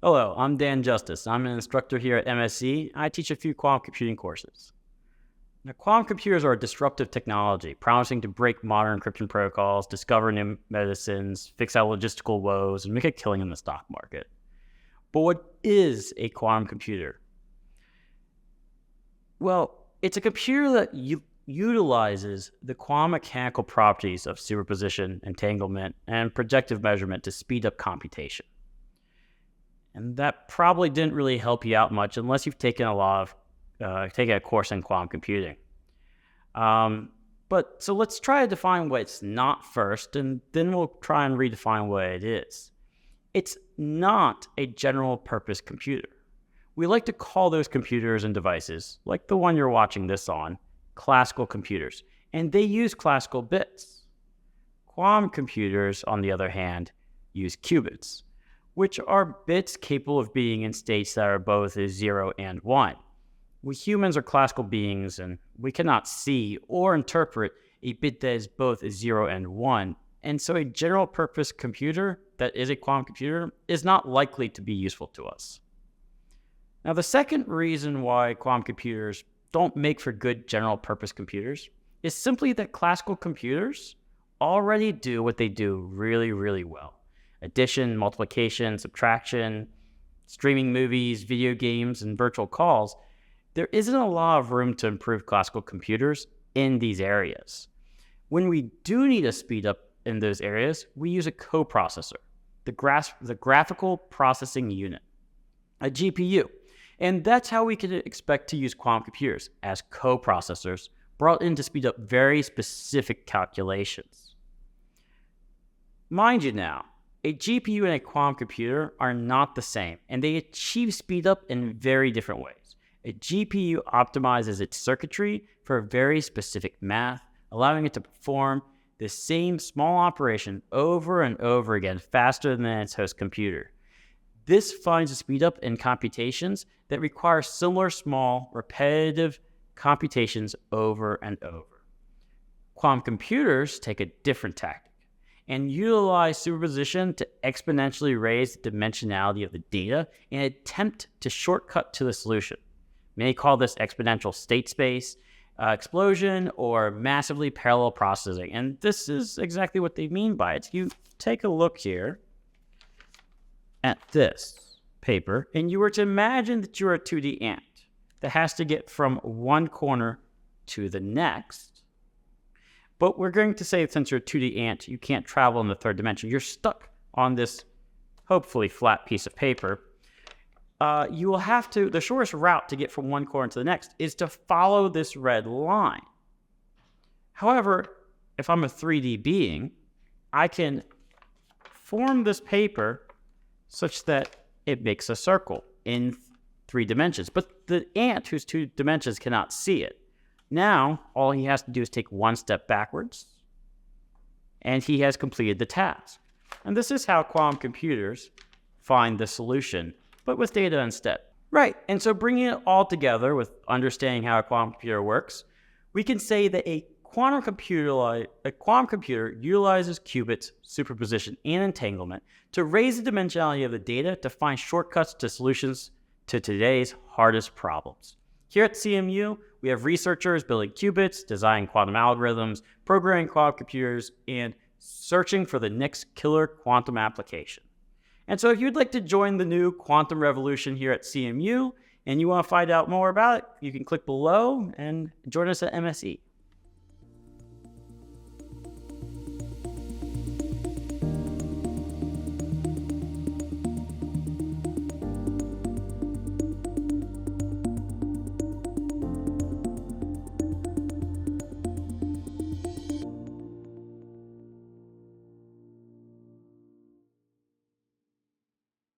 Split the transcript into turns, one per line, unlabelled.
Hello, I'm Dan Justice. I'm an instructor here at MSE. I teach a few quantum computing courses. Now, quantum computers are a disruptive technology, promising to break modern encryption protocols, discover new medicines, fix out logistical woes, and make a killing in the stock market. But what is a quantum computer? Well, it's a computer that utilizes the quantum mechanical properties of superposition, entanglement, and projective measurement to speed up computation. And that probably didn't really help you out much unless you've taken taken a course in quantum computing. So let's try to define what it's not first, and then we'll try and redefine what it is. It's not a general purpose computer. We like to call those computers and devices, like the one you're watching this on, classical computers, and they use classical bits. Quantum computers, on the other hand, use qubits, which are bits capable of being in states that are both a 0 and 1. We humans are classical beings, and we cannot see or interpret a bit that is both a 0 and 1, and so a general-purpose computer that is a quantum computer is not likely to be useful to us. Now, the second reason why quantum computers don't make for good general-purpose computers is simply that classical computers already do what they do really, really well. Addition, multiplication, subtraction, streaming movies, video games, and virtual calls, there isn't a lot of room to improve classical computers in these areas. When we do need a speed up in those areas, we use a coprocessor, the graphical processing unit, a GPU. And that's how we can expect to use quantum computers, as coprocessors brought in to speed up very specific calculations. Mind you now, a GPU and a quantum computer are not the same, and they achieve speed up in very different ways. A GPU optimizes its circuitry for very specific math, allowing it to perform the same small operation over and over again faster than its host computer. This finds a speed up in computations that require similar small, repetitive computations over and over. Quantum computers take a different tactic and utilize superposition to exponentially raise the dimensionality of the data in an attempt to shortcut to the solution. Many call this exponential state space explosion or massively parallel processing, and this is exactly what they mean by it. You take a look here at this paper, and you were to imagine that you're a 2D ant that has to get from one corner to the next. But we're going to say, since you're a 2D ant, you can't travel in the third dimension. You're stuck on this hopefully flat piece of paper. You will have to, the shortest route to get from one corner to the next is to follow this red line. However, if I'm a 3D being, I can form this paper such that it makes a circle in 3 dimensions. But the ant, whose 2 dimensions, cannot see it. Now, all he has to do is take one step backwards, and he has completed the task. And this is how quantum computers find the solution, but with data instead. Right, and so bringing it all together with understanding how a quantum computer works, we can say that a quantum computer utilizes qubits, superposition, and entanglement to raise the dimensionality of the data to find shortcuts to solutions to today's hardest problems. Here at CMU, we have researchers building qubits, designing quantum algorithms, programming quantum computers, and searching for the next killer quantum application. And so if you'd like to join the new quantum revolution here at CMU, and you want to find out more about it, you can click below and join us at MSE.